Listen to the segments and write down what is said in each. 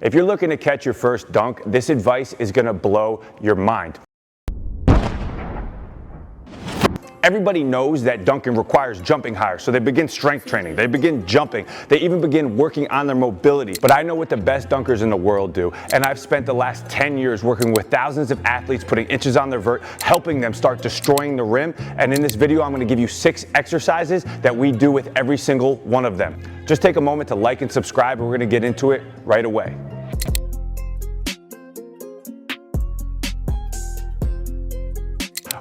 If you're looking to catch your first dunk, this advice is going to blow your mind. Everybody knows that dunking requires jumping higher, so they begin strength training, they begin jumping, they even begin working on their mobility. But I know what the best dunkers in the world do, and I've spent the last 10 years working with thousands of athletes, putting inches on their vert, helping them start destroying the rim. And in this video, I'm gonna give you 6 exercises that we do with every single one of them. Just take a moment to like and subscribe, and we're gonna get into it right away.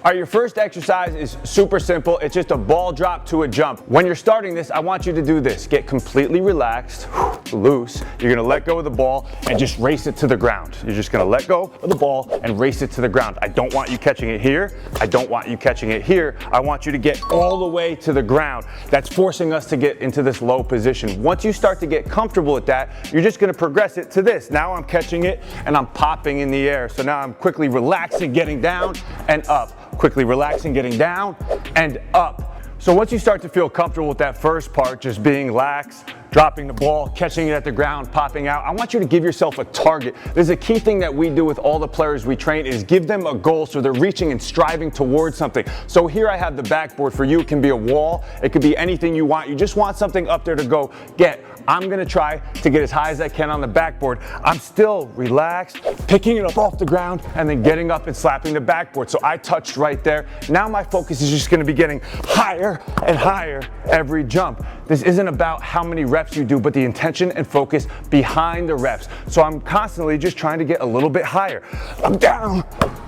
All right, your first exercise is super simple. It's just a ball drop to a jump. When you're starting this, I want you to do this. Get completely relaxed, loose. You're gonna let go of the ball and just race it to the ground. You're just gonna let go of the ball and race it to the ground. I don't want you catching it here. I don't want you catching it here. I want you to get all the way to the ground. That's forcing us to get into this low position. Once you start to get comfortable with that, you're just gonna progress it to this. Now I'm catching it and I'm popping in the air. So now I'm quickly relaxing, getting down and up. Quickly relaxing, getting down and up. So once you start to feel comfortable with that first part, just being lax, dropping the ball, catching it at the ground, popping out, I want you to give yourself a target. There's a key thing that we do with all the players we train is give them a goal so they're reaching and striving towards something. So here I have the backboard. For you, it can be a wall. It could be anything you want. You just want something up there to go get. I'm gonna try to get as high as I can on the backboard. I'm still relaxed, picking it up off the ground and then getting up and slapping the backboard. So I touched right there. Now my focus is just gonna be getting higher and higher every jump. This isn't about how many reps you do, but the intention and focus behind the reps. So I'm constantly just trying to get a little bit higher. I'm down,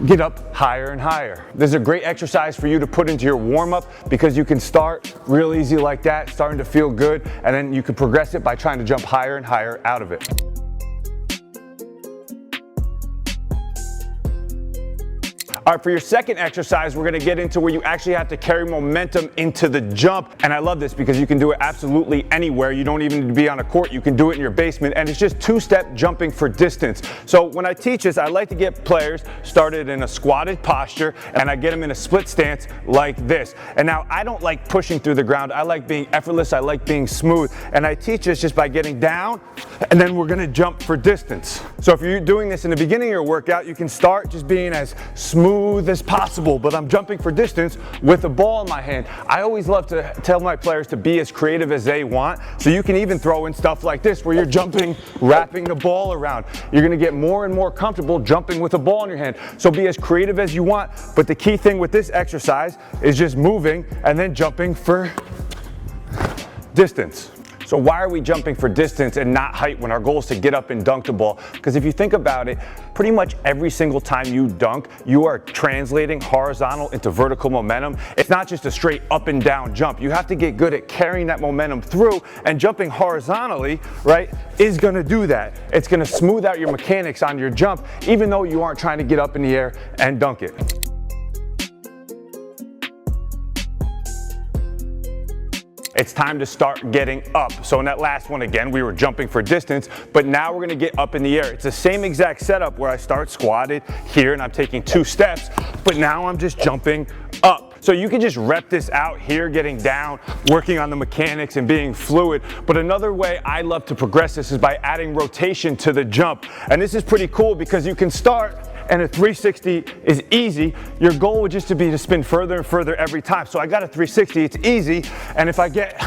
get up higher and higher. This is a great exercise for you to put into your warm-up because you can start real easy like that, starting to feel good, and then you can progress it by trying to jump higher and higher out of it. All right, for your second exercise, we're gonna get into where you actually have to carry momentum into the jump. And I love this because you can do it absolutely anywhere. You don't even need to be on a court. You can do it in your basement. And it's just 2-step jumping for distance. So when I teach this, I like to get players started in a squatted posture and I get them in a split stance like this. And now I don't like pushing through the ground. I like being effortless. I like being smooth. And I teach this just by getting down and then we're gonna jump for distance. So if you're doing this in the beginning of your workout, you can start just being as smooth as possible, but I'm jumping for distance with a ball in my hand. I always love to tell my players to be as creative as they want, so you can even throw in stuff like this where you're jumping, wrapping the ball around. You're gonna get more and more comfortable jumping with a ball in your hand. So be as creative as you want, but the key thing with this exercise is just moving and then jumping for distance. So why are we jumping for distance and not height when our goal is to get up and dunk the ball? Because if you think about it, pretty much every single time you dunk, you are translating horizontal into vertical momentum. It's not just a straight up and down jump. You have to get good at carrying that momentum through, and jumping horizontally, right, is gonna do that. It's gonna smooth out your mechanics on your jump, even though you aren't trying to get up in the air and dunk it. It's time to start getting up. So in that last one, again, we were jumping for distance, but now we're gonna get up in the air. It's the same exact setup where I start squatted here and I'm taking 2 steps, but now I'm just jumping up. So you can just rep this out here, getting down, working on the mechanics and being fluid. But another way I love to progress this is by adding rotation to the jump. And this is pretty cool because you can start and a 360 is easy. Your goal would just to be to spin further and further every time. So I got a 360, it's easy. And if I get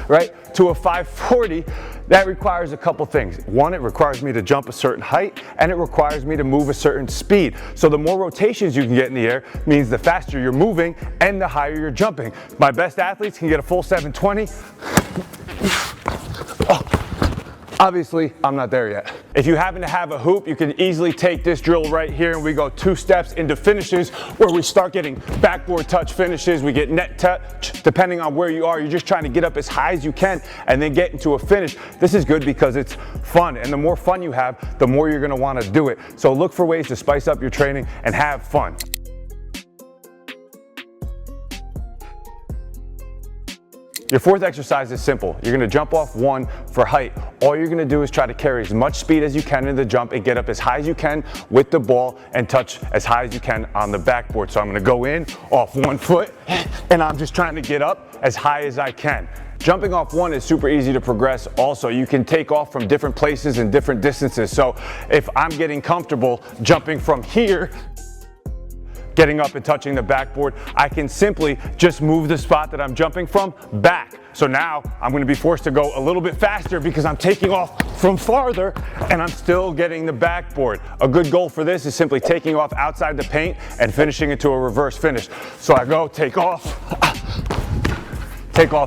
right to a 540, that requires a couple things. One, it requires me to jump a certain height and it requires me to move a certain speed. So the more rotations you can get in the air means the faster you're moving and the higher you're jumping. My best athletes can get a full 720. Obviously, I'm not there yet. If you happen to have a hoop, you can easily take this drill right here and we go 2 steps into finishes where we start getting backboard touch finishes, we get net touch, depending on where you are. You're just trying to get up as high as you can and then get into a finish. This is good because it's fun, and the more fun you have, the more you're gonna wanna do it. So look for ways to spice up your training and have fun. Your fourth exercise is simple. You're gonna jump off 1 for height. All you're gonna do is try to carry as much speed as you can in the jump and get up as high as you can with the ball and touch as high as you can on the backboard. So I'm gonna go in off 1 foot and I'm just trying to get up as high as I can. Jumping off one is super easy to progress also. You can take off from different places and different distances. So if I'm getting comfortable jumping from here, getting up and touching the backboard, I can simply just move the spot that I'm jumping from back. So now I'm going to be forced to go a little bit faster because I'm taking off from farther and I'm still getting the backboard. A good goal for this is simply taking off outside the paint and finishing it to a reverse finish. So I go, take off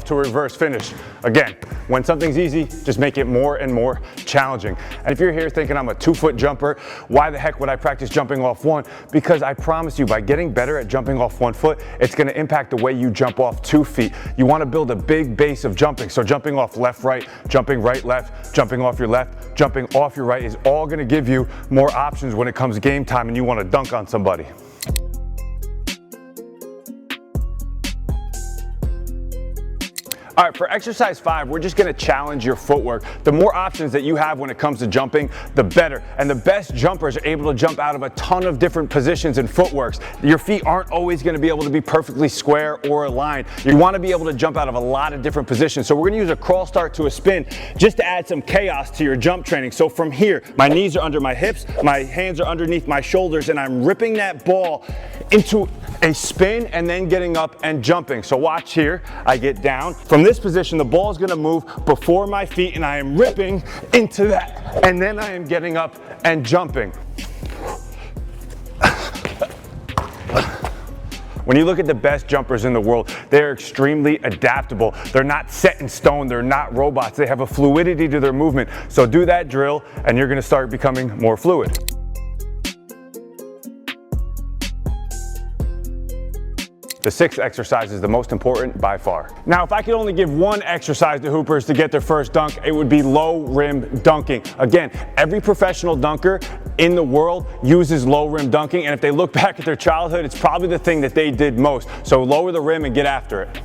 to a reverse finish. Again, when something's easy, just make it more and more challenging. And if you're here thinking I'm a 2-foot jumper, why the heck would I practice jumping off one? Because I promise you, by getting better at jumping off 1 foot, it's gonna impact the way you jump off 2 feet. You wanna build a big base of jumping. So jumping off left, right, jumping right, left, jumping off your left, jumping off your right is all gonna give you more options when it comes to game time and you wanna dunk on somebody. All right, for exercise 5, we're just gonna challenge your footwork. The more options that you have when it comes to jumping, the better. And the best jumpers are able to jump out of a ton of different positions and footworks. Your feet aren't always gonna be able to be perfectly square or aligned. You wanna be able to jump out of a lot of different positions. So we're gonna use a crawl start to a spin just to add some chaos to your jump training. So from here, my knees are under my hips, my hands are underneath my shoulders, and I'm ripping that ball into a spin and then getting up and jumping. So watch here, I get down. From this position, the ball is gonna move before my feet and I am ripping into that. And then I am getting up and jumping. When you look at the best jumpers in the world, they're extremely adaptable. They're not set in stone, they're not robots. They have a fluidity to their movement. So do that drill and you're gonna start becoming more fluid. The 6th exercise is the most important by far. Now, if I could only give one exercise to hoopers to get their first dunk, it would be low rim dunking. Again, every professional dunker in the world uses low rim dunking, and if they look back at their childhood, it's probably the thing that they did most. So lower the rim and get after it.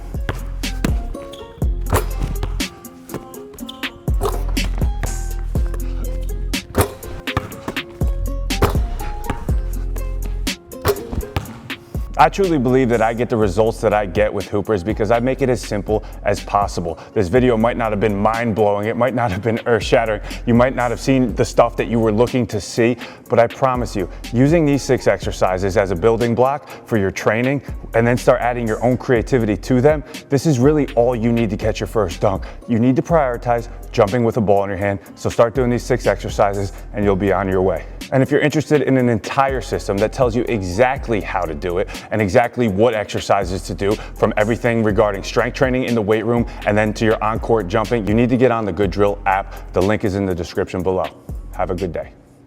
I truly believe that I get the results that I get with hoopers because I make it as simple as possible. This video might not have been mind-blowing, it might not have been earth-shattering, you might not have seen the stuff that you were looking to see, but I promise you, using these 6 exercises as a building block for your training and then start adding your own creativity to them, this is really all you need to catch your first dunk. You need to prioritize jumping with a ball in your hand, so start doing these 6 exercises and you'll be on your way. And if you're interested in an entire system that tells you exactly how to do it and exactly what exercises to do, from everything regarding strength training in the weight room and then to your on-court jumping, you need to get on the Good Drill app. The link is in the description below. Have a good day.